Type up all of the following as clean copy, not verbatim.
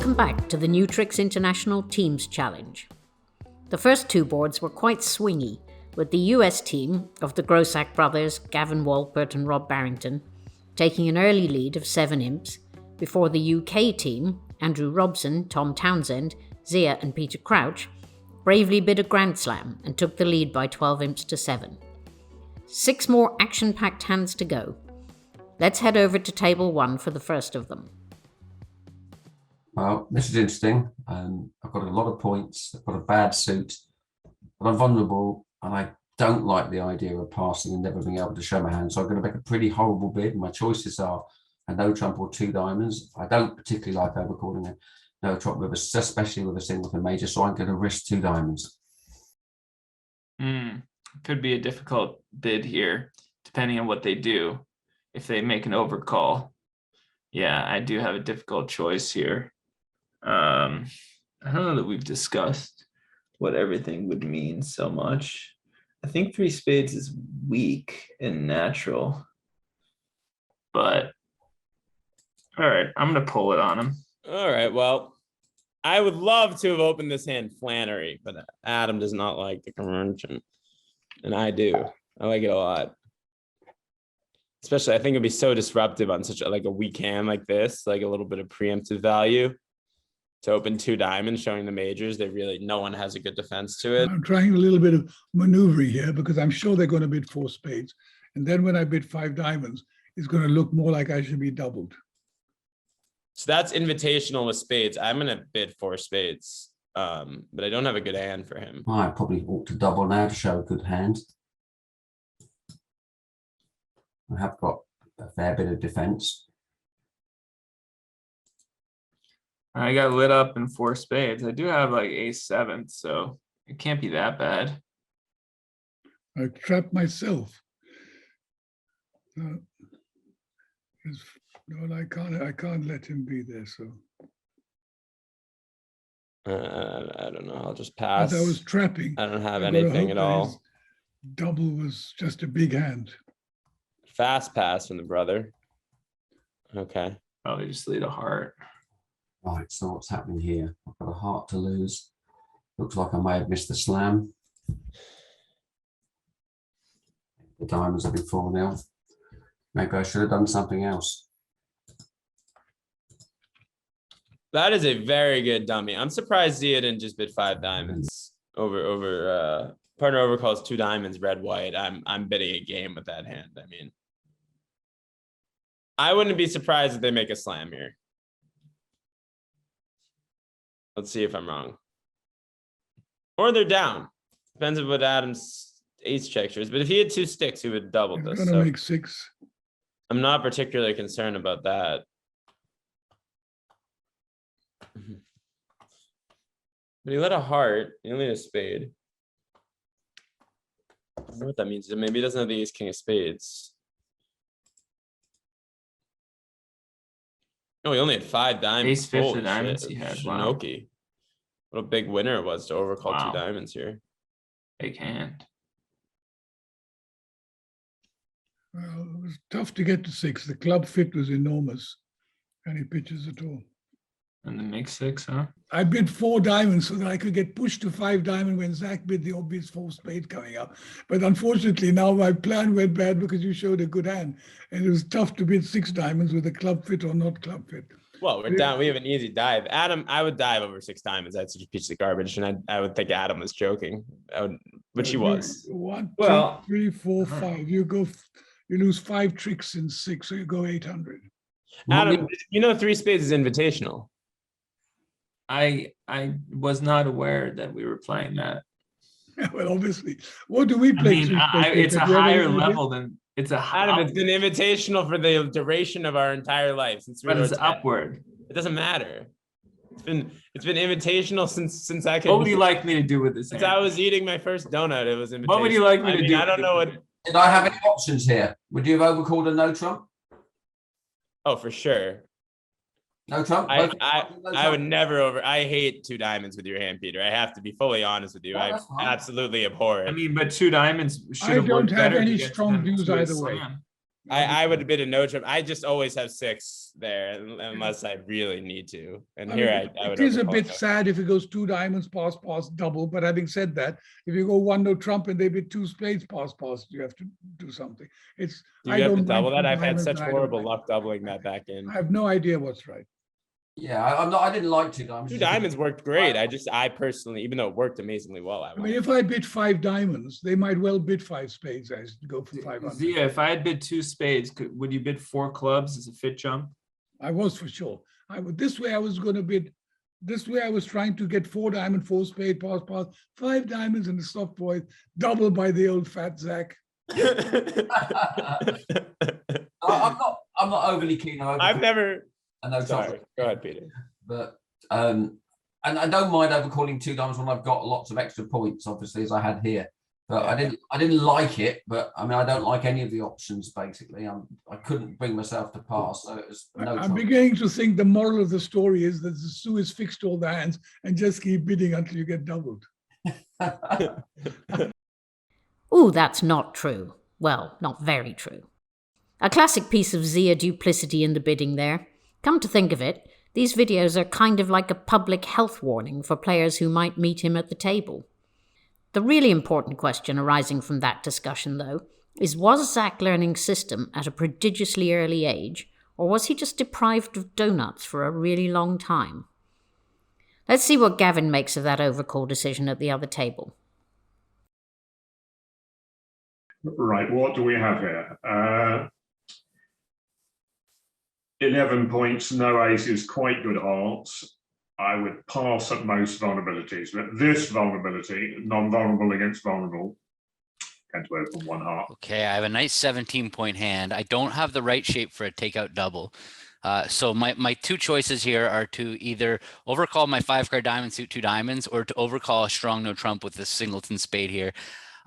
Welcome back to the New Tricks International Teams Challenge. The first two boards were quite swingy, with the US team of the Grossack brothers, Gavin Walpert and Rob Barrington, taking an early lead of 7 imps, before the UK team, Andrew Robson, Tom Townsend, Zia and Peter Crouch, bravely bid a Grand Slam and took the lead by 12 imps to 7. 6 more action-packed hands to go. Let's head over to table 1 for the first of them. Well, this is interesting. I've got a lot of points. I've got a bad suit, but I'm vulnerable, and I don't like the idea of passing and never being able to show my hand. So I'm going to make a pretty horrible bid. My choices are a no trump or 2 diamonds. I don't particularly like overcalling a no trump with especially with a singleton major. So I'm going to risk 2 diamonds. Could be a difficult bid here, depending on what they do. If they make an overcall, yeah, I do have a difficult choice here. I don't know that we've discussed what everything would mean so much. I think 3 spades is weak and natural, but all right, I'm gonna pull it on him. All right, well, I would love to have opened this hand Flannery, but Adam does not like the conversion, and I do. I like it a lot. Especially, I think it'd be so disruptive on such a weak hand like this, like a little bit of preemptive value. To open 2 diamonds, showing the majors, no one has a good defense to it. I'm trying a little bit of maneuvering here because I'm sure they're going to bid 4 spades. And then when I bid 5 diamonds, it's going to look more like I should be doubled. So that's invitational with spades. I'm going to bid 4 spades, but I don't have a good hand for him. I probably ought to double now to show a good hand. I have got a fair bit of defense. I got lit up in 4 spades. I do have like ace-7, so it can't be that bad. I trapped myself. No, I can't let him be there. So I don't know. I'll just pass. as I was trapping, I don't have I gotta anything hope at that all. his double was just a big hand. Fast pass from the brother. Okay. Probably just lead a heart. Right, so what's happening here? I've got a heart to lose. Looks like I may have missed the slam. The diamonds have been falling out. Maybe I should have done something else. That is a very good dummy. I'm surprised Zia didn't just bid 5 diamonds over partner overcalls 2 diamonds, red, white. I'm bidding a game with that hand. I mean, I wouldn't be surprised if they make a slam here. Let's see if I'm wrong. Or they're down. Depends on what Adam's ace check is. But if he had 2 sticks, he would have doubled He's this. going to So make 6. I'm not particularly concerned about that. But he let a heart. He only had a spade. I don't know what that means. Maybe he doesn't have the ace king of spades. No, he only had 5 diamonds. Ace 5 Holy of diamonds shit. he had. Wow. Shinoki. What a big winner it was to overcall Wow. 2 diamonds here. Big hand. Well, it was tough to get to 6. The club fit was enormous. Any pitches at all. And the mix 6, huh? I bid 4 diamonds so that I could get pushed to 5 diamond when Zach bid the obvious 4 spade coming up. But unfortunately, now my plan went bad because you showed a good hand. And it was tough to bid 6 diamonds with a club fit or not club fit. Well, we're down. We have an easy dive. Adam, I would dive over 6 diamonds. That's just a piece of garbage. And I would think Adam was joking. But she was. 1, 2, Well, 3, 4, 5. You lose 5 tricks in 6, so you go 800. Adam, you know 3 spades is invitational. I was not aware that we were playing that. Well, obviously. What do we I play? mean, 3 spades? it's a Have you ever higher played it? level than it's a Adam, it's been invitational for the duration of our entire life since we but were it's 10. upward. It doesn't matter. It's been invitational since I could. What would you like me to do with this? Since hand? I was eating my first donut, it was invitational. What would you like me to do? I don't know what. Did I have any options here? Would you have overcalled a no trump? Oh, for sure. No trump? I No would trump? never over. I hate 2 diamonds with your hand, Peter. I have to be fully honest with you. No, I that's fine. absolutely abhor it. I mean, but 2 diamonds should I have don't worked have better any to get strong them views to a either way. slam. I would bid a no trump. I just always have 6 there unless I really need to. And I here mean, I would it is a overcall bit no. sad if it goes 2 diamonds, pass, pass, double. But having said that, if you go 1 no trump and they bid 2 spades, pass, pass, you have to do something. It's Do I you have to don't mind double that? 2 I've had diamonds, such I don't horrible mind. luck doubling that back in. I have no idea what's right. Yeah, I'm not. I didn't like 2 diamonds. 2 diamonds worked great. I personally, even though it worked amazingly well, I mean, if I bid 5 diamonds, they might well bid 5 spades as to go for 500. Zia, if I had bid 2 spades, would you bid 4 clubs as a fit jump? I was for sure. I would this way I was going to bid. This way I was trying to get 4 diamond, 4 spade, pass, pass, 5 diamonds in the soft voice, double by the old fat Zach. I'm not overly keen on. I've never. I know. Sorry, go ahead, Peter. But and I don't mind overcalling 2 diamonds when I've got lots of extra points, obviously, as I had here. But I didn't like it. But I mean, I don't like any of the options. Basically, I couldn't bring myself to pass, so it was no. I'm beginning to think the moral of the story is that the Sue is fixed all the hands and just keep bidding until you get doubled. Ooh, that's not true. Well, not very true. A classic piece of Zia duplicity in the bidding there. Come to think of it, these videos are kind of like a public health warning for players who might meet him at the table. The really important question arising from that discussion, though, is was Zach learning system at a prodigiously early age, or was he just deprived of donuts for a really long time? Let's see what Gavin makes of that overcall decision at the other table. Right, what do we have here? 11 points, no aces, quite good hearts. I would pass at most vulnerabilities, but this vulnerability, non-vulnerable against vulnerable, going to open 1 heart. Okay, I have a nice 17-point hand. I don't have the right shape for a takeout double. So my 2 choices here are to either overcall my 5-card diamond suit 2 diamonds or to overcall a strong no trump with this singleton spade here.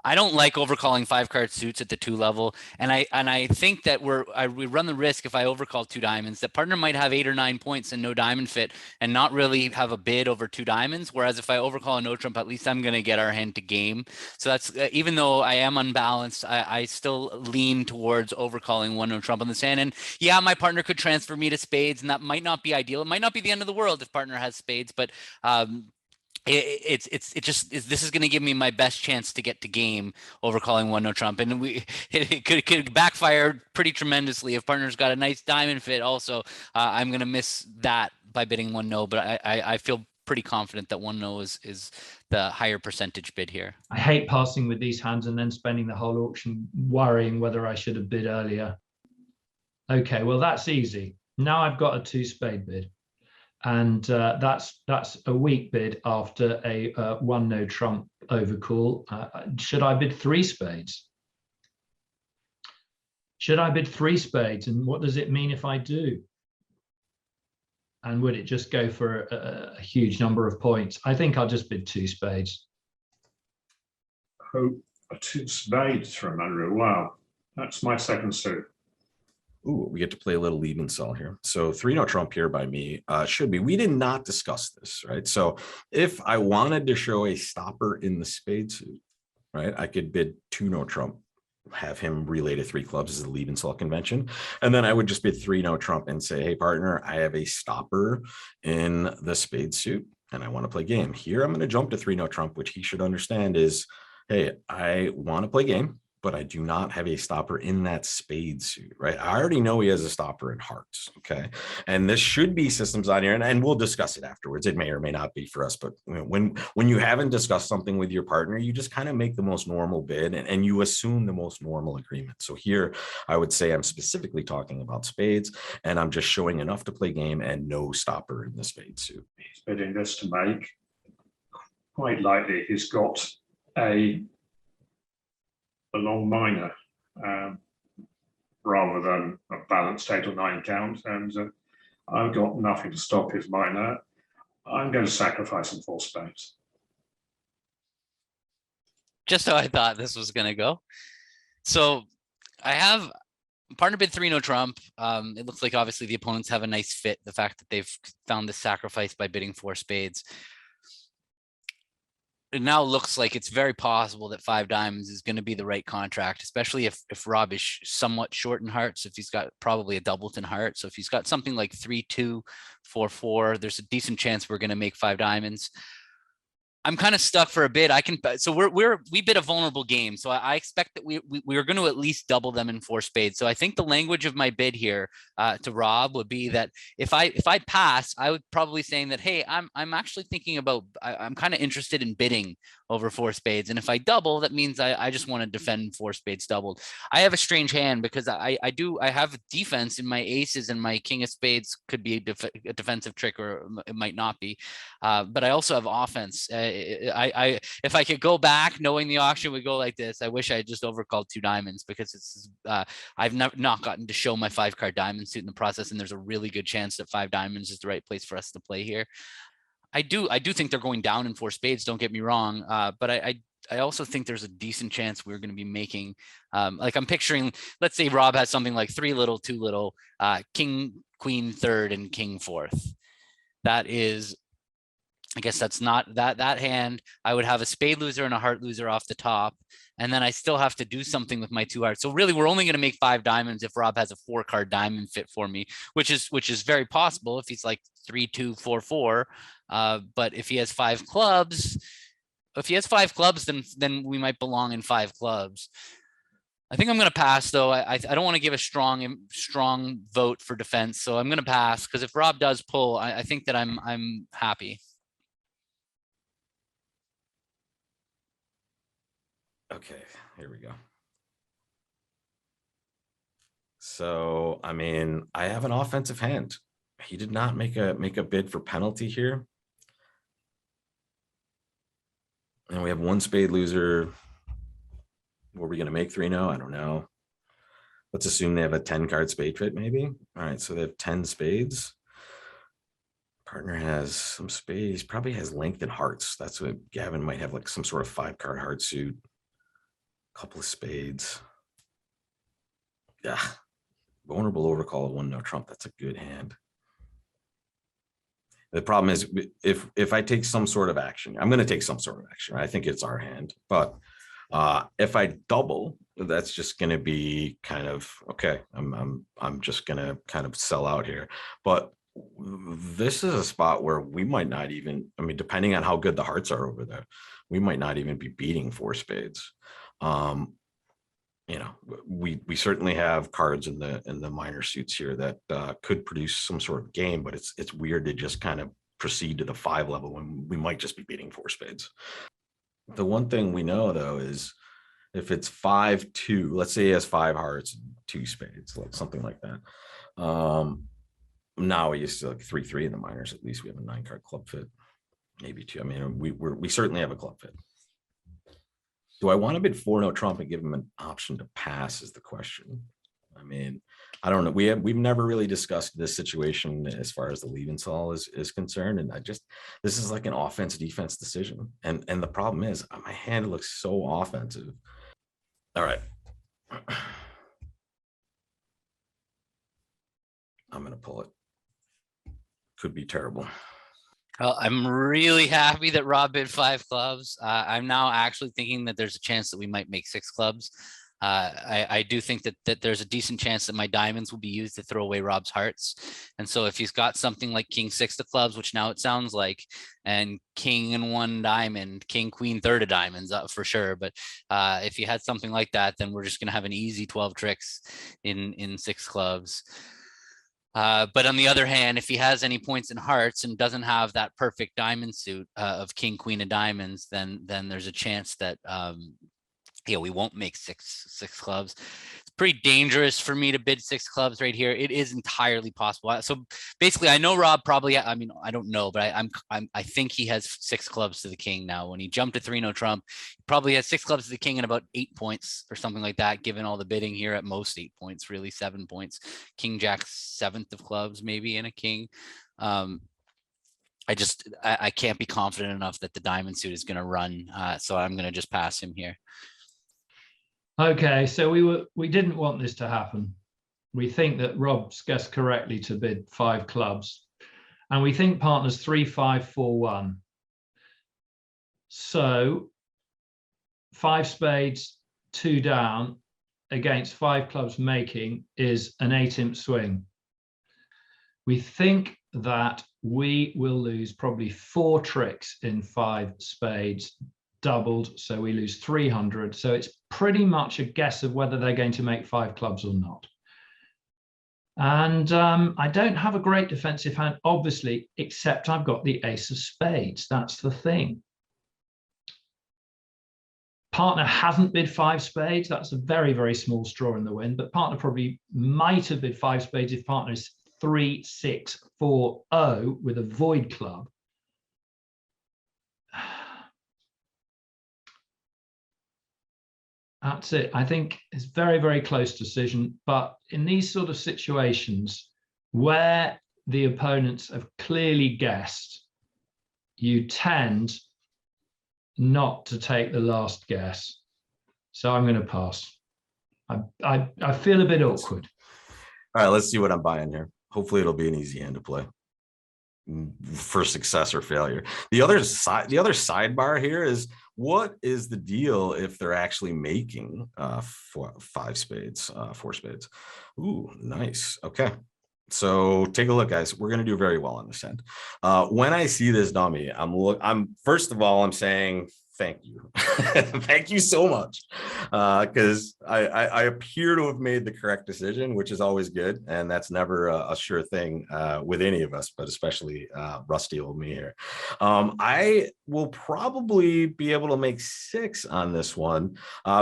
I don't like overcalling 5-card suits at the 2 level, and I think that we run the risk if I overcall 2 diamonds that partner might have 8 or 9 points and no diamond fit and not really have a bid over 2 diamonds. Whereas if I overcall a no trump, at least I'm going to get our hand to game. So that's even though I am unbalanced, I still lean towards overcalling 1 no trump on this hand. And yeah, my partner could transfer me to spades, and that might not be ideal. It might not be the end of the world if partner has spades, but this is going to give me my best chance to get to game overcalling 1 no trump, and it could backfire pretty tremendously if partner's got a nice diamond fit. Also, I'm going to miss that by bidding 1 no, but I feel pretty confident that 1 no is the higher percentage bid here. I hate passing with these hands and then spending the whole auction worrying whether I should have bid earlier. Okay, well that's easy. Now I've got a 2 spade bid. And that's a weak bid after a 1 no trump overcall. Should I bid 3 spades? Should I bid 3 spades? And what does it mean if I do? And would it just go for a huge number of points? I think I'll just bid 2 spades. Oh, a 2 spades from Andrew. Wow, that's my 2nd suit. Ooh, we get to play a little lead and sell here. So 3 no trump here by me should be. We did not discuss this, right? So if I wanted to show a stopper in the spade suit, right, I could bid 2 no trump, have him relay to 3 clubs as a lead and sell convention. And then I would just bid 3 no trump and say, hey, partner, I have a stopper in the spade suit and I want to play game. Here, I'm going to jump to 3 no trump, which he should understand is, hey, I want to play game, but I do not have a stopper in that spade suit, right? I already know he has a stopper in hearts, okay? And this should be systems on here, and we'll discuss it afterwards. It may or may not be for us, but when you haven't discussed something with your partner, you just kind of make the most normal bid and you assume the most normal agreement. So here, I would say I'm specifically talking about spades, and I'm just showing enough to play game and no stopper in the spade suit. He's bidding this to make. Quite likely he's got a long minor rather than a balanced 8 or 9 count, and I've got nothing to stop his minor. I'm going to sacrifice some 4 spades. Just how I thought this was going to go. So I have partner bid 3 no trump. It looks like obviously the opponents have a nice fit. The fact that they've found the sacrifice by bidding 4 spades. it now looks like it's very possible that 5 diamonds is going to be the right contract, especially if Rob is somewhat short in hearts, if he's got probably a doubleton heart. So if he's got something like 3-2, 4-4, there's a decent chance we're going to make 5 diamonds. I'm kind of stuck for a bid. So we bid a vulnerable game. So I expect that we are going to at least double them in 4 spades. So I think the language of my bid here to Rob would be that if I pass, I would probably saying that, hey, I'm actually thinking about, I'm kind of interested in bidding over 4 spades. And if I double, that means I just want to defend 4 spades doubled. I have a strange hand because I have defense in my aces, and my king of spades could be a defensive trick, or it might not be. But I also have offense. If I could go back knowing the auction would go like this, I wish I had just overcalled 2 diamonds, because it's I've not gotten to show my 5-card diamond suit in the process, and there's a really good chance that 5 diamonds is the right place for us to play here. I do think they're going down in 4 spades, don't get me wrong, but I also think there's a decent chance we're going to be making, like I'm picturing, let's say Rob has something like 3 little, 2 little, king, queen third, and king fourth. That is, I guess that's not that hand. I would have a spade loser and a heart loser off the top. And then I still have to do something with my 2 hearts. So really, we're only going to make 5 diamonds if Rob has a 4-card diamond fit for me, which is very possible if he's like 3-2, 4-4. But if he has 5 clubs, then we might belong in 5 clubs. I think I'm going to pass, though. I don't want to give a strong vote for defense, so I'm going to pass, because if Rob does pull, I think that I'm happy. Okay, here we go. So, I mean, I have an offensive hand. He did not make a bid for penalty here. And we have 1 spade loser. Were we going to make 3 now? I don't know. Let's assume they have a 10-card spade fit, maybe. All right, so they have 10 spades. Partner has some spades, probably has length and hearts. That's what Gavin might have, like some sort of 5-card heart suit. Couple of spades. Yeah. Vulnerable overcall of 1 no trump. That's a good hand. The problem is, if I take some sort of action, I'm going to take some sort of action. I think it's our hand, but if I double, that's just going to be kind of okay. I'm just going to kind of sell out here. But this is a spot where we might not even, I mean, depending on how good the hearts are over there, we might not even be beating 4 spades. You know, we certainly have cards in the minor suits here that could produce some sort of game, but it's weird to just kind of proceed to the 5 level when we might just be beating 4 spades. The one thing we know, though, is if it's 5-2, let's say he has 5 hearts, 2 spades, like something like that. Now we used to like 3-3 in the minors. At least we have a 9-card club fit, maybe 2. I mean, we certainly have a club fit. Do I want to bid 4 no trump and give him an option to pass is the question. I mean, I don't know. We've never really discussed this situation as far as the Leventhal is concerned. And this is like an offense defense decision. And the problem is my hand looks so offensive. All right. I'm going to pull it. Could be terrible. Well, I'm really happy that Rob bid 5 clubs. I'm now actually thinking that there's a chance that we might make 6 clubs. I do think that there's a decent chance that my diamonds will be used to throw away Rob's hearts. And so if he's got something like king 6 of clubs, which now it sounds like, and king and 1 diamond, king, queen, third of diamonds for sure. But if he had something like that, then we're just going to have an easy 12 tricks in 6 clubs. But on the other hand, if he has any points in hearts and doesn't have that perfect diamond suit of king, queen of diamonds, then there's a chance that we won't make six clubs. It's pretty dangerous for me to bid 6 clubs right here. It is entirely possible. So basically, I know Rob probably, I mean, I don't know, but I think he has 6 clubs to the king now. When he jumped to 3 no trump, he probably has 6 clubs to the king and about 8 points or something like that, given all the bidding here. At most 8 points, really 7 points. King jack 7th of clubs, maybe, and a king. I can't be confident enough that the diamond suit is going to run. So I'm going to just pass him here. Okay, so we didn't want this to happen. We think that Rob's guessed correctly to bid 5 clubs, and we think partners 3, 5, 4, 1. So 5 spades, 2 down against 5 clubs making is an 8-imp swing. We think that we will lose probably 4 tricks in 5 spades doubled, so we lose 300. So it's pretty much a guess of whether they're going to make 5 clubs or not. And I don't have a great defensive hand, obviously, except I've got the ace of spades. That's the thing. Partner hasn't bid 5 spades. That's a very, very small straw in the wind, but partner probably might have bid 5 spades if partner is 3, 6, 4, 0 with a void club. That's it. I think it's very, very close decision. But in these sort of situations where the opponents have clearly guessed, you tend not to take the last guess. So I'm going to pass. I feel a bit awkward. All right, let's see what I'm buying here. Hopefully it'll be an easy hand to play for success or failure. The other sidebar here is, what is the deal if they're actually making 5 spades, 4 spades? Ooh, nice. Okay. So take a look, guys. We're going to do very well on this end. When I see this dummy, I'm first of all, I'm saying thank you. Thank you so much. Because I appear to have made the correct decision, which is always good. And that's never a sure thing with any of us, but especially rusty old me here. I will probably be able to make 6 on this one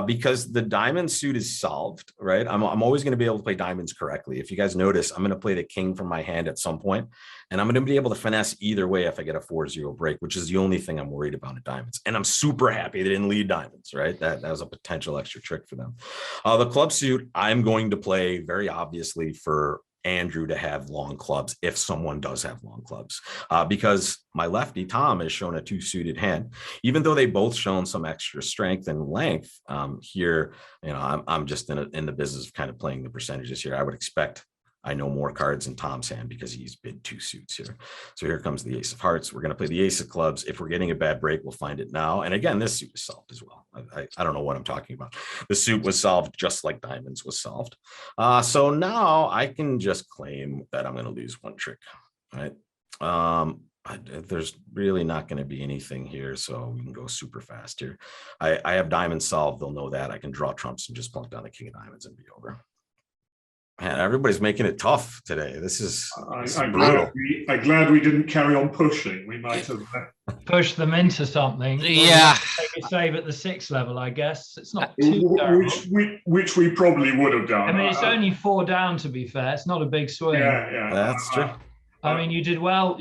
because the diamond suit is solved, right? I'm always going to be able to play diamonds correctly. If you guys notice, I'm going to play the king from my hand at some point, and I'm going to be able to finesse either way if I get a 4-0 break, which is the only thing I'm worried about at diamonds. And I'm super happy they didn't lead diamonds, right? That was a potential extra trick for them. The club suit, I'm going to play very obviously for Andrew to have long clubs if someone does have long clubs, because my lefty Tom has shown a 2-suited hand, even though they both shown some extra strength and length here. You know, I'm just in the business of kind of playing the percentages here. I would expect I know more cards in Tom's hand because he's bid 2 suits here. So here comes the ace of hearts. We're going to play the ace of clubs. If we're getting a bad break, we'll find it now. And again, this suit is solved as well. I don't know what I'm talking about. The suit was solved just like diamonds was solved. So now I can just claim that I'm going to lose 1 trick, right? There's really not going to be anything here, so we can go super fast here. I have diamonds solved. They'll know that. I can draw trumps and just plunk down the king of diamonds and be over. Man, everybody's making it tough today. This is I'm brutal. glad we didn't carry on pushing. We might have Push them into something. Yeah. Take a save at the 6th level, I guess. It's not too terrible. which we probably would have done. I mean, it's only 4 down, to be fair. It's not a big swing. Yeah. That's true. I mean, you did well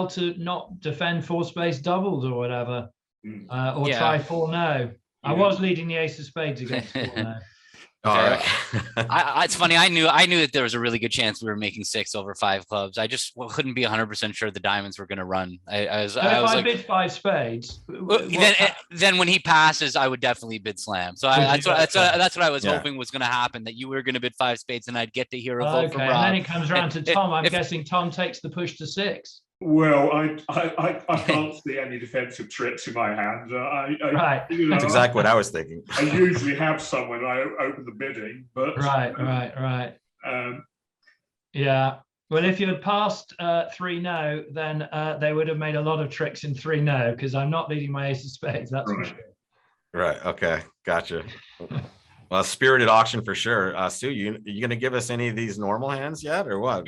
to not defend 4 space doubles or whatever, or Yeah. try 4-no. I was leading the ace of spades against 4-no. All right. It's funny. I knew that there was a really good chance we were making 6 over 5 clubs. I just couldn't be 100% sure the diamonds were going to run. I was So if I like, bid 5 spades, then when he passes, I would definitely bid slam. So that's what I was hoping was going to happen. That you were going to bid 5 spades, and I'd get to hear a vote from okay, Rob. and then it comes around to Tom. I'm guessing Tom takes the push to 6. Well, I can't see any defensive tricks in my hand. Right. That's exactly what I was thinking. I usually have some when I open the bidding, but Right. Yeah. Well, if you had passed 3-no, then they would have made a lot of tricks in 3-no because I'm not leading my ace of spades. That's for sure. Right. Okay. Gotcha. Well, spirited auction for sure. Sue, you going to give us any of these normal hands yet or what?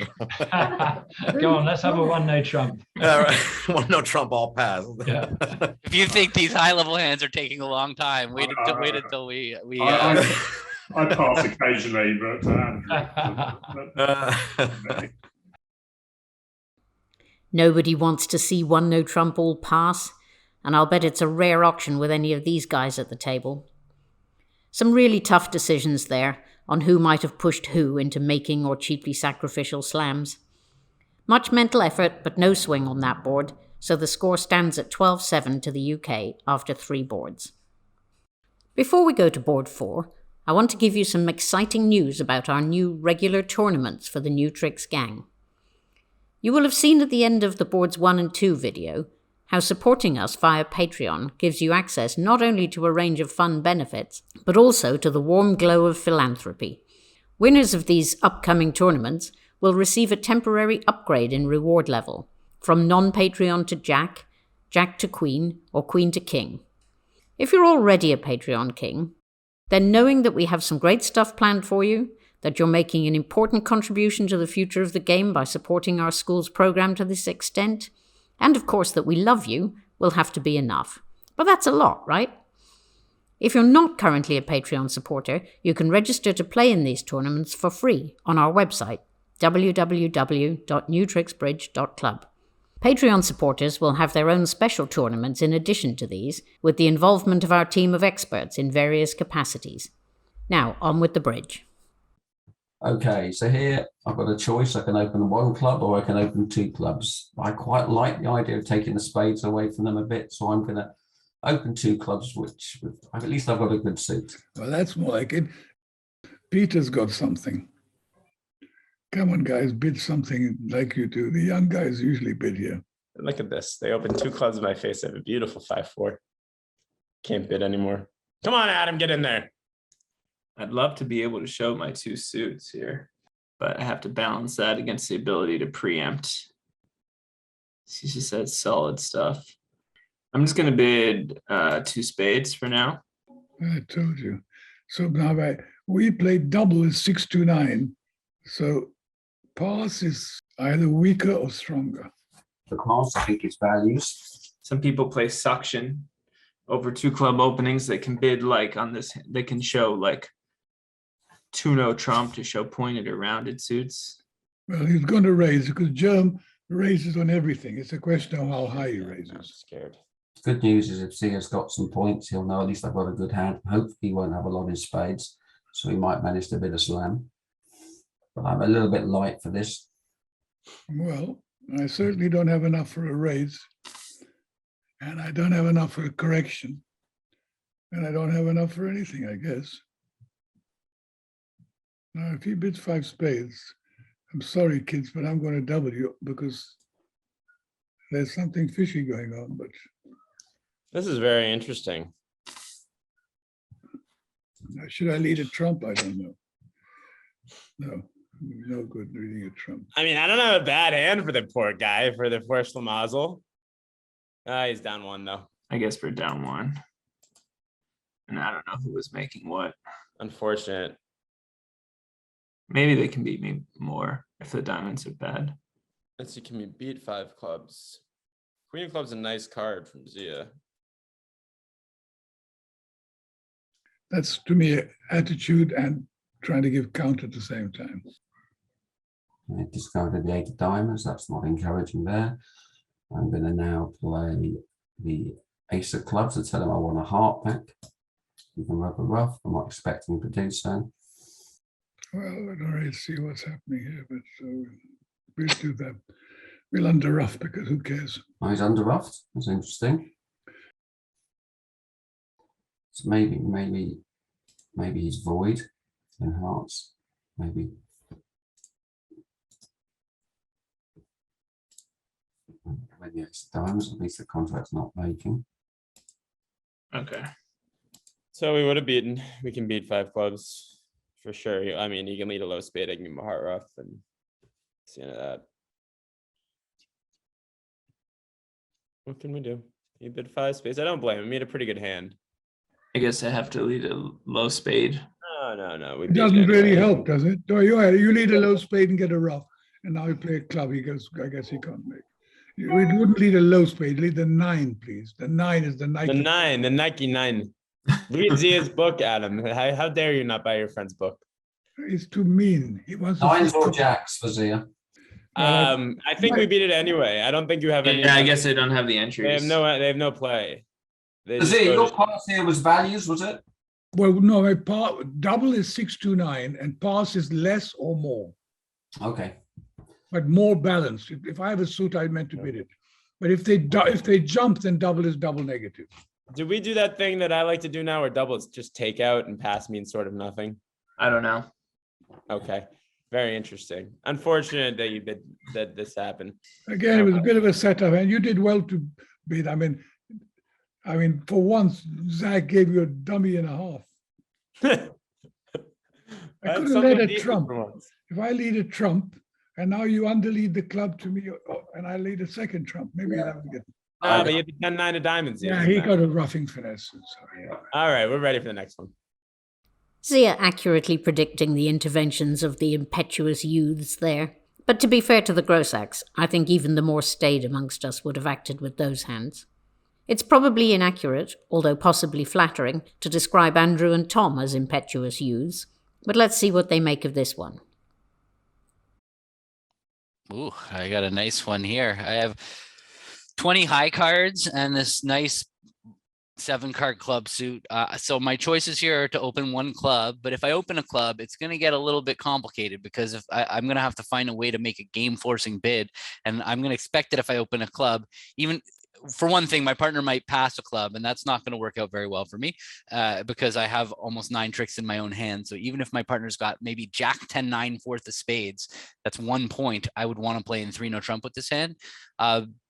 Go on, let's have a 1-no trump. One no trump, all pass. Yeah. If you think these high-level hands are taking a long time, wait until we. I pass occasionally, but Nobody wants to see 1-no trump all pass, and I'll bet it's a rare auction with any of these guys at the table. Some really tough decisions there on who might have pushed who into making or cheaply sacrificial slams. Much mental effort, but no swing on that board, so the score stands at 12-7 to the UK after 3 boards. Before we go to board 4, I want to give you some exciting news about our new regular tournaments for the New Tricks gang. You will have seen at the end of the boards 1 and 2 video how supporting us via Patreon gives you access not only to a range of fun benefits, but also to the warm glow of philanthropy. Winners of these upcoming tournaments will receive a temporary upgrade in reward level, from non-Patreon to Jack, Jack to Queen, or Queen to King. If you're already a Patreon King, then knowing that we have some great stuff planned for you, that you're making an important contribution to the future of the game by supporting our school's program to this extent, and of course that we love you, will have to be enough. But that's a lot, right? If you're not currently a Patreon supporter, you can register to play in these tournaments for free on our website, www.newtricksbridge.club. Patreon supporters will have their own special tournaments in addition to these, with the involvement of our team of experts in various capacities. Now, on with the bridge. Okay, so here I've got a choice. I can open one club or I can open two clubs. I quite like the idea of taking the spades away from them a bit, so I'm going to open two clubs, which at least I've got a good suit. Well, that's more like it. Peter's got something. Come on, guys, bid something like you do. The young guys usually bid here. Look at this. They opened two clubs in my face. I have a beautiful 5-4. Can't bid anymore. Come on, Adam, get in there. I'd love to be able to show my two suits here, but I have to balance that against the ability to preempt. She just said solid stuff. I'm just going to bid two spades for now. I told you. So now we played double is 6-9. So pass is either weaker or stronger. The pass, I think, is values. Some people play suction over two club openings. They can bid like on this. They can show like 2-no trump to show pointed or rounded suits. Well, he's going to raise because Germ raises on everything. It's a question of how high he I'm raises. scared. Good news is if Zia's got some points, he'll know at least I've got a good hand. Hopefully he won't have a lot in spades, so he might manage to bid a slam. But I'm a little bit light for this. Well, I certainly don't have enough for a raise. And I don't have enough for a correction. And I don't have enough for anything, I guess. Now, if he bids 5 spades, I'm sorry, kids, but I'm going to double you because there's something fishy going on. But This is very interesting. should I lead a trump? I don't know. No good leading a trump. I mean, I don't have a bad hand for the poor guy, for the poor Schlemazel. He's down 1 though. I guess we're down 1. And I don't know who was making what. Unfortunate. Maybe they can beat me more if the diamonds are bad. Let's see, can we beat 5 clubs? Queen of clubs, a nice card from Zia. That's to me attitude and trying to give count at the same time. I discarded the 8 of diamonds. That's not encouraging there. I'm going to now play the ace of clubs and tell him I want a heart back. You can rub a rough. I'm not expecting him to do so. Well, I don't really see what's happening here, but we'll do that. We'll under rough because who cares? Oh, he's under roughed. That's interesting. So maybe he's void in hearts. Maybe. When the ace of diamonds, at least the contract's not making. Okay. So we would have beaten. We can beat 5 clubs for sure. I mean, you can lead a low spade. I can give him a heart rough, and that's the end of that. What can we do? You bid 5 spades. I don't blame him. He had a pretty good hand. I guess I have to lead a low spade. No. It doesn't really help, does it? No, you lead a low spade and get a rough, and now you play a club. He goes. I guess he can't make. You wouldn't lead a low spade. Lead the 9, please. The 9 is the Nike. The 9, the Nike 9. Read Zia's book, Adam. How dare you not buy your friend's book? It's too mean. He wants. 9s or jacks for Zia. I think we beat it anyway. I don't think you have any. Yeah, I guess they don't have the entries. They have no play. They just Zia, go your to- pass here was values, was it? Well, no, my double is 6-9, and pass is less or more, Okay. but more balanced. If I have a suit, I meant to bid it. But if they jump, then double is double negative. Do we do that thing that I like to do now where double is just take out and pass means sort of nothing? I don't know. Okay. Very interesting. Unfortunate that that this happened. Again, it was a bit of a setup, and you did well to bid. I mean, for once, Zach gave you a dummy and a half. I could have led a trump. If I lead a trump, and now you underlead the club to me, and I lead a second trump, maybe I'll get. No, but you had the 10-9 of diamonds. Yeah, he got a roughing finesse. Sorry. All right, we're ready for the next one. Zia accurately predicting the interventions of the impetuous youths there. But to be fair to the Grossacks, I think even the more staid amongst us would have acted with those hands. It's probably inaccurate, although possibly flattering, to describe Andrew and Tom as impetuous youths, but let's see what they make of this one. Ooh, I got a nice one here. I have 20 high cards and this nice 7-card club suit. So my choices here are to open one club, but if I open a club, it's going to get a little bit complicated because if I'm going to have to find a way to make a game forcing bid, and I'm going to expect that if I open a club, even for one thing, my partner might pass a club, and that's not going to work out very well for me because I have almost 9 tricks in my own hand. So even if my partner's got maybe Jack 10-9 fourth of spades, that's 1 point. I would want to play in 3-no trump with this hand.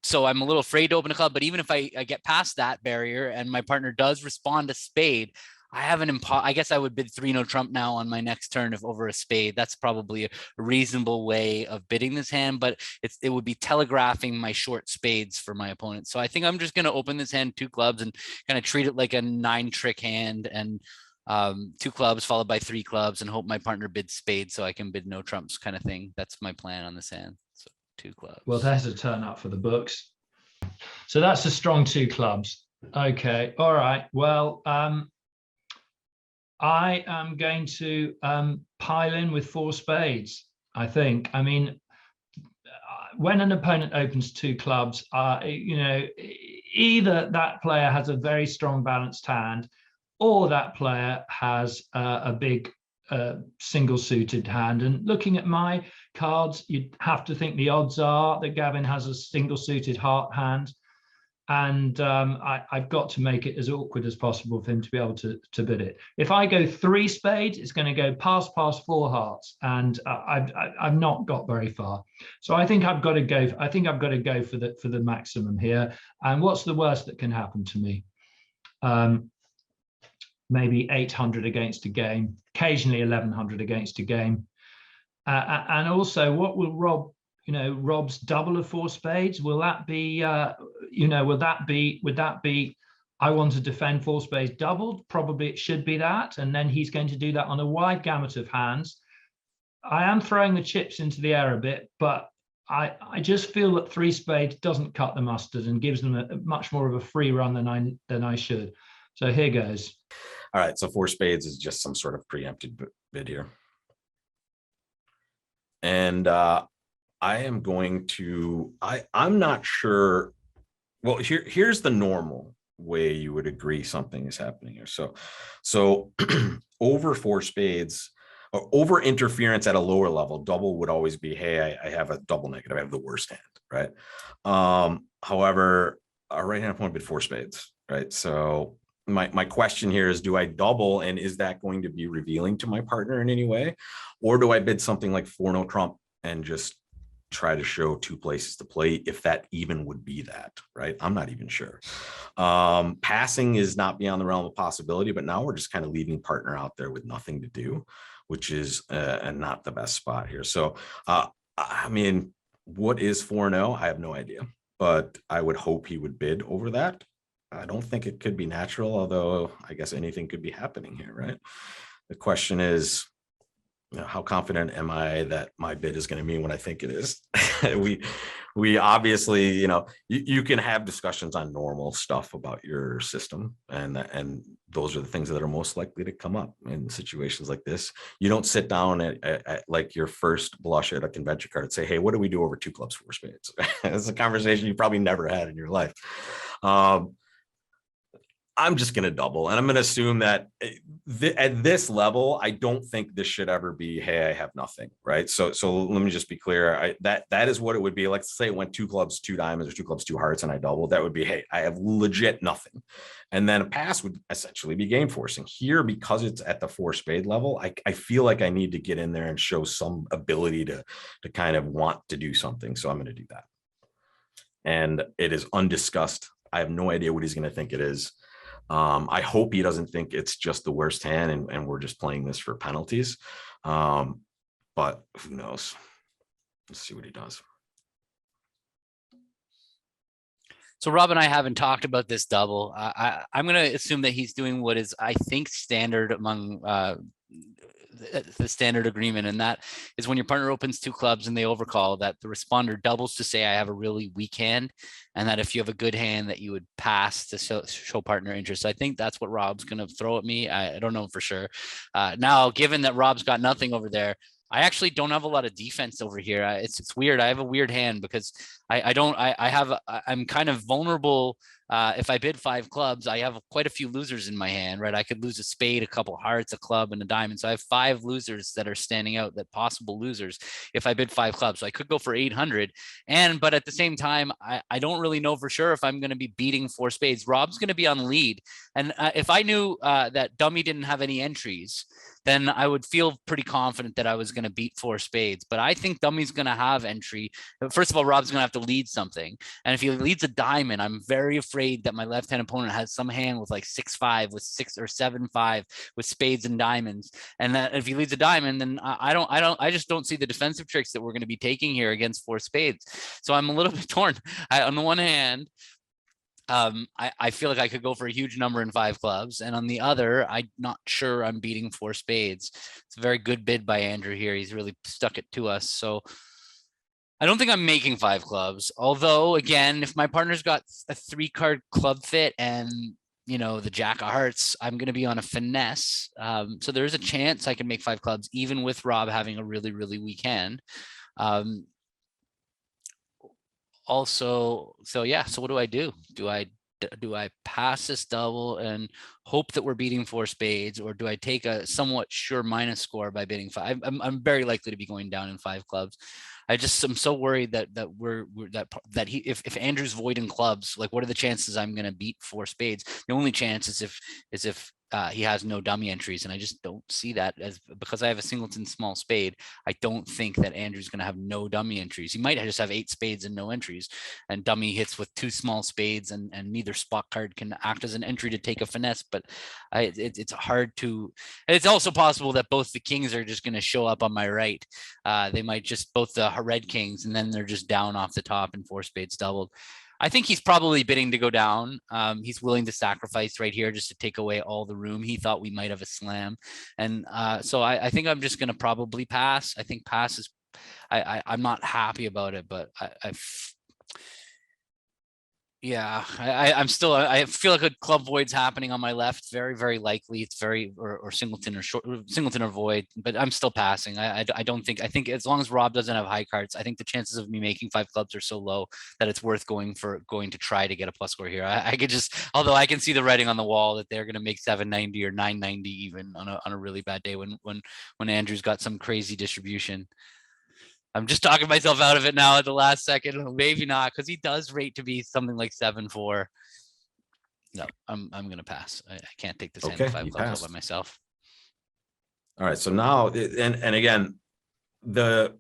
So I'm a little afraid to open a club, but even if I get past that barrier and my partner does respond to spade, I have I guess I would bid 3-no trump now on my next turn if over a spade. That's probably a reasonable way of bidding this hand, but it would be telegraphing my short spades for my opponent. So I think I'm just going to open this hand 2 clubs and kind of treat it like a 9-trick hand, and 2 clubs followed by 3 clubs, and hope my partner bids spades so I can bid no trumps kind of thing. That's my plan on this hand. So 2 clubs. Well, there's a turn up for the books. So that's a strong 2 clubs. Okay. All right. Well, I am going to pile in with 4 spades, I think. I mean, when an opponent opens 2 clubs, either that player has a very strong balanced hand, or that player has a big single suited hand. And looking at my cards, you'd have to think the odds are that Gavin has a single suited heart hand. And I've got to make it as awkward as possible for him to be able to bid it. If I go 3 spades, it's going to go past 4 hearts, and I've not got very far. So I think I've got to go. I think I've got to go for the maximum here. And what's the worst that can happen to me? Maybe 800 against a game. Occasionally 1100 against a game. And also, what will Rob's double of 4 spades? Will that be, would that be, I want to defend 4 spades doubled? Probably it should be that. And then he's going to do that on a wide gamut of hands. I am throwing the chips into the air a bit, but I just feel that 3 spades doesn't cut the mustard and gives them a much more of a free run than I should. So here goes. All right. So 4 spades is just some sort of preempted bid here. And, I am going to, I'm not sure. Well, here's the normal way you would agree something is happening here. So over 4 spades, or over interference at a lower level, double would always be, hey, I have a double negative, I have the worst hand, right? However, our right hand opponent bid 4 spades, right? So my question here is, do I double, and is that going to be revealing to my partner in any way? Or do I bid something like 4-no trump and just try to show 2 places to play, if that even would be that, right? I'm not even sure. Passing is not beyond the realm of possibility, but now we're just kind of leaving partner out there with nothing to do, which is not the best spot here. So, I mean, what is 4-0? I have no idea, but I would hope he would bid over that. I don't think it could be natural, although I guess anything could be happening here, right? The question is, how confident am I that my bid is going to mean what I think it is? we obviously, you can have discussions on normal stuff about your system, and those are the things that are most likely to come up in situations like this. You don't sit down at like your first blush at a convention card and say, hey, what do we do over 2 clubs, 4 spades? It's a conversation you probably never had in your life. I'm just going to double, and I'm going to assume that at this level, I don't think this should ever be, hey, I have nothing, right? So let me just be clear. That is what it would be. Let's say it went 2 clubs, 2 diamonds, or 2 clubs, 2 hearts, and I doubled. That would be, hey, I have legit nothing. And then a pass would essentially be game forcing. Here, because it's at the 4 spade level, I feel like I need to get in there and show some ability to kind of want to do something. So I'm going to do that. And it is undiscussed. I have no idea what he's going to think it is. I hope he doesn't think it's just the worst hand and we're just playing this for penalties. But who knows? Let's see what he does. So Rob and I haven't talked about this double. I'm going to assume that he's doing what is, I think, standard among the standard agreement, and that is when your partner opens 2 clubs and they overcall, that the responder doubles to say I have a really weak hand, and that if you have a good hand that you would pass to show partner interest. I think that's what Rob's going to throw at me. I don't know for sure. Now, given that Rob's got nothing over there, I actually don't have a lot of defense over here. It's weird. I have a weird hand because I'm kind of vulnerable. If I bid 5 clubs, I have quite a few losers in my hand, right? I could lose a spade, a couple hearts, a club, and a diamond. So I have 5 losers that are standing out, that possible losers if I bid 5 clubs. So I could go for 800. But at the same time, I don't really know for sure if I'm going to be beating 4 spades. Rob's going to be on lead. And if I knew that dummy didn't have any entries, then I would feel pretty confident that I was going to beat 4 spades. But I think dummy's going to have entry. First of all, Rob's going to have to lead something. And if he leads a diamond, I'm very afraid that my left-hand opponent has some hand with like 6-5, with 6 or 7-5, with spades and diamonds. And that if he leads a diamond, then I just don't see the defensive tricks that we're going to be taking here against 4 spades. So I'm a little bit torn. On the one hand, I feel like I could go for a huge number in 5 clubs. And on the other, I'm not sure I'm beating 4 spades. It's a very good bid by Andrew here. He's really stuck it to us. So I don't think I'm making 5 clubs. Although, again, if my partner's got a 3-card club fit and, the jack of hearts, I'm going to be on a finesse. So there's a chance I can make 5 clubs, even with Rob having a really, really weak hand. So what do I do? Do I pass this double and hope that we're beating 4 spades, or do I take a somewhat sure minus score by bidding 5? I'm very likely to be going down in 5 clubs. I'm so worried that if Andrew's voiding clubs, like, what are the chances I'm going to beat 4 spades? The only chance is if he has no dummy entries, and I just don't see that, because I have a singleton small spade. I don't think that Andrew's going to have no dummy entries. He might just have 8 spades and no entries, and dummy hits with 2 small spades, and neither spot card can act as an entry to take a finesse. But it's hard to. It's also possible that both the kings are just going to show up on my right. They might just both the red kings, and then they're just down off the top and 4 spades doubled. I think he's probably bidding to go down. He's willing to sacrifice right here just to take away all the room. He thought we might have a slam. And so I think I'm just going to probably pass. I think pass is, I'm not happy about it, but I'm still, I feel like a club void's happening on my left. Very, very likely. It's very, or singleton or short, singleton or void, but I'm still passing. I think as long as Rob doesn't have high cards, I think the chances of me making 5 clubs are so low that it's worth going to try to get a plus score here. I could just, although I can see the writing on the wall that they're going to make 790 or 990 even on a really bad day when Andrew's got some crazy distribution. I'm just talking myself out of it now at the last second. Maybe not, because he does rate to be something like 7-4. No, I'm gonna pass. I can't take this hand Okay, 5 clubs all by myself. All right, so now and again, the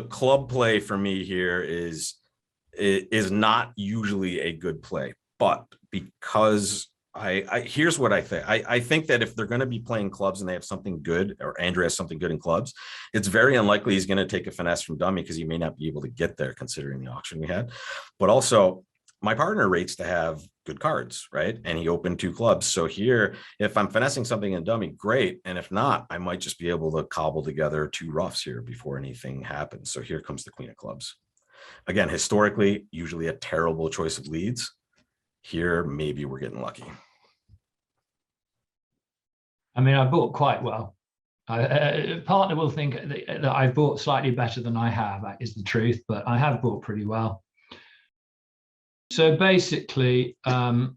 club play for me here is not usually a good play, but because here's what I think. I think that if they're going to be playing clubs and they have something good, or Andrew has something good in clubs, it's very unlikely he's going to take a finesse from dummy, because he may not be able to get there considering the auction we had. But also, my partner rates to have good cards, right? And he opened 2 clubs. So here, if I'm finessing something in dummy, great. And if not, I might just be able to cobble together 2 roughs here before anything happens. So here comes the queen of clubs. Again, historically, usually a terrible choice of leads. Here, maybe we're getting lucky. I mean, I bought quite well. Partner will think that I've bought slightly better than I have, that is the truth, but I have bought pretty well. So basically, Queen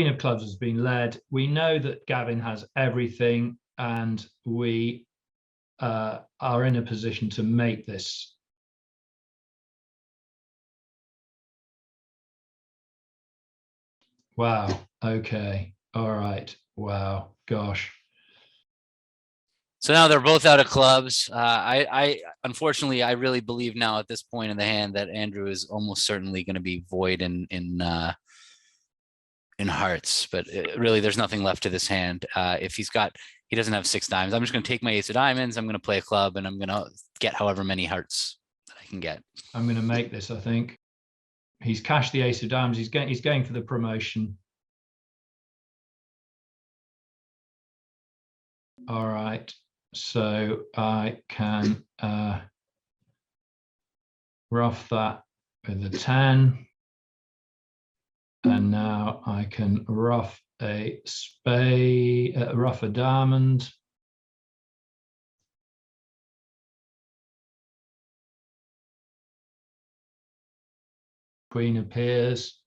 of Clubs has been led. We know that Gavin has everything, and we are in a position to make this. Wow. Okay. All right. Wow. Gosh. So now they're both out of clubs. I unfortunately, I really believe now at this point in the hand that Andrew is almost certainly going to be void in hearts. But really, there's nothing left to this hand. If he doesn't have 6 diamonds, I'm just going to take my ace of diamonds. I'm going to play a club, and I'm going to get however many hearts that I can get. I'm going to make this, I think. He's cashed the ace of diamonds. He's going for the promotion. All right. So I can rough that with a 10. And now I can rough a spade, rough a diamond. Queen appears.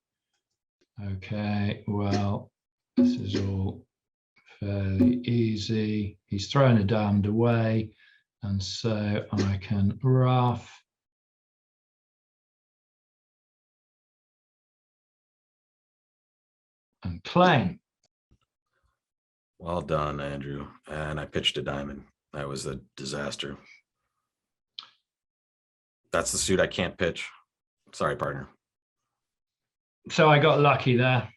Okay, well, this is all fairly easy. He's thrown a diamond away, and so I can rough. And claim. Well done, Andrew. And I pitched a diamond. That was a disaster. That's the suit I can't pitch. Sorry, partner. So I got lucky there.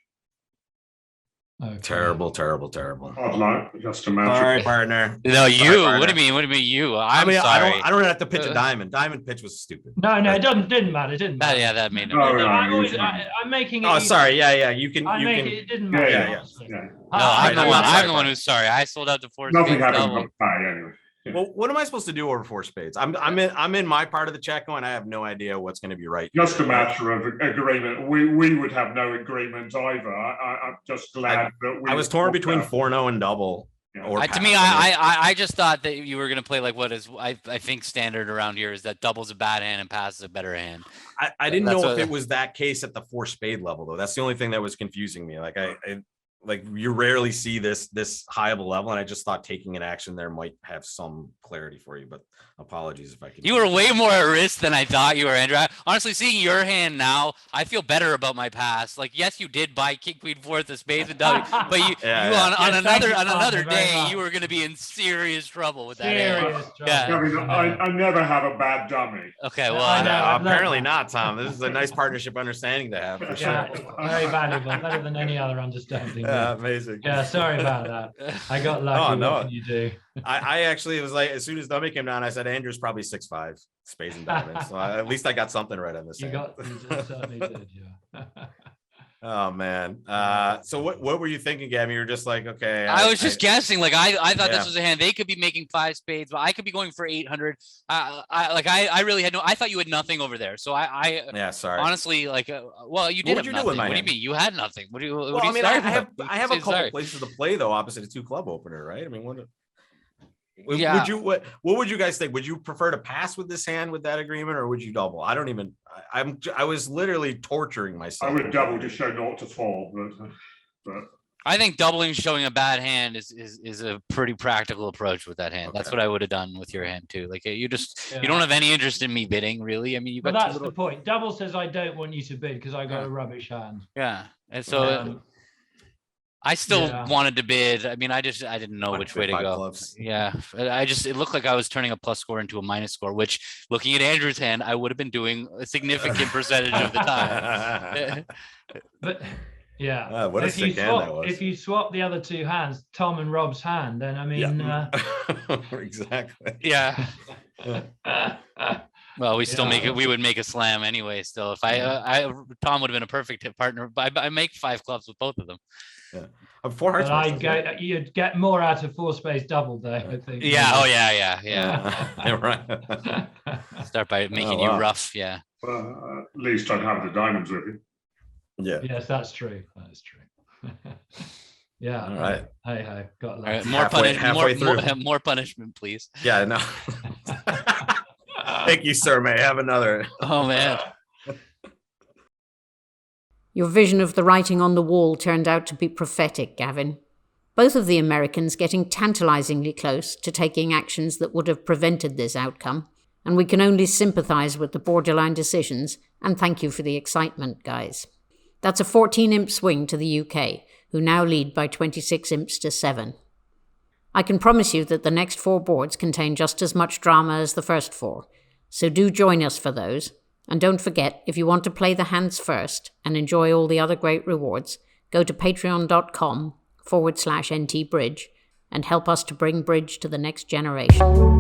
Okay. Terrible, terrible, terrible. Hard luck, just a matter. Sorry, partner. No, you. partner. What do you mean? What do you mean you? I mean, sorry. I don't have to pitch a diamond. Diamond pitch was stupid. No, it didn't matter. It didn't matter. Yeah, that made no. No, No, no, I'm making it. Oh, easy. sorry. Yeah. You can. It didn't matter. Yeah. honestly. Yeah. No, I'm sorry, the one who's sorry. I sold out to 4 Nothing spades happened double. but pay anyway. Well, what am I supposed to do over 4 spades? I'm in my part of the check going. I have no idea what's going to be right. Just a matter of agreement. We would have no agreement either. I'm just glad that we. I was torn between 4-0 and double. Yeah. Or To me, I just thought that you were going to play like what is I think standard around here is that double's a bad hand and pass is a better hand. I didn't That's know if what- it was that case at the 4 spade level though. That's the only thing that was confusing me. Like like you rarely see this high of a level, and I just thought taking an action there might have some clarity for you. But apologies if I could. You were way more at risk than I thought you were, Andrew. Honestly, seeing your hand now, I feel better about my pass. Like, yes, you did buy king, queen, fourth of spades and W, but you Yeah. on Yes, thank you, another Father, very day, much. you were going to be in serious trouble with that hand. Serious trouble. Yeah. I mean, I never have a bad dummy. Okay, well, I know. Apparently not, Tom. This is a nice partnership understanding to have for sure. Yeah, very valuable, better than any other understanding. Amazing. Yeah, sorry about that. I got lucky. Oh, no. What can you do? I actually was like, as soon as dummy came down, I said Andrew's probably 6'5", spades and diamonds. So at least I got something right on this. You hand. certainly did, yeah. Oh man. So what were you thinking, Gavin? You were just like, okay. I was just guessing. Like I thought Yeah. this was a hand. They could be making 5 spades, but I could be going for 800. I really had no. I thought you had nothing over there. So I Yeah, sorry. honestly like. Well, you did would have you do nothing. with my What do you hand? mean? You had nothing. What do you? Well, what are I you mean, sorry I have about? I have a Say couple sorry. places to play though, opposite a 2 club opener, right? I mean, Yeah. would you what would you guys think? Would you prefer to pass with this hand with that agreement, or would you double? I don't even. I was literally torturing myself. I would double to show 0 to 4, but I think doubling showing a bad hand is a pretty practical approach with that hand. That's Okay. what I would have done with your hand too. Like you just Yeah. you don't have any interest in me bidding, really. I mean, you've But got two that's the little, point. Double says I don't want you to bid because I got Yeah. a rubbish hand. yeah. And so I still Yeah. wanted to bid. I mean, I didn't know Wanted which to way to five go. clubs. Yeah, it looked like I was turning a plus score into a minus score, which looking at Andrew's hand, I would have been doing a significant percentage of the time. But yeah, What a if you sick hand that swap, was. if you swap the other 2 hands, Tom and Rob's hand, then I mean, Exactly. Yeah. Well, we still Yeah. make it. We would make a slam anyway. Still, if Tom would have been a perfect hit partner. But I make 5 clubs with both of them. Four hearts. but you'd get more out of 4 spades double though, I think. Yeah. Oh yeah. Yeah, right. Start by making wow. you rough. Yeah. at least I'd have the diamonds with you. Yeah. Yes, that's true. That is true. Yeah. All right. Hey, got All right. lucky. More Halfway punishment. through. More punishment, please. Yeah. No. Thank you, sir. May I have another? Oh man. Your vision of the writing on the wall turned out to be prophetic, Gavin. Both of the Americans getting tantalizingly close to taking actions that would have prevented this outcome, and we can only sympathize with the borderline decisions and thank you for the excitement, guys. That's a 14-imp swing to the UK, who now lead by 26 imps to 7. I can promise you that the next 4 boards contain just as much drama as the first 4, so do join us for those. And don't forget, if you want to play the hands first and enjoy all the other great rewards, go to patreon.com/NTBridge and help us to bring bridge to the next generation.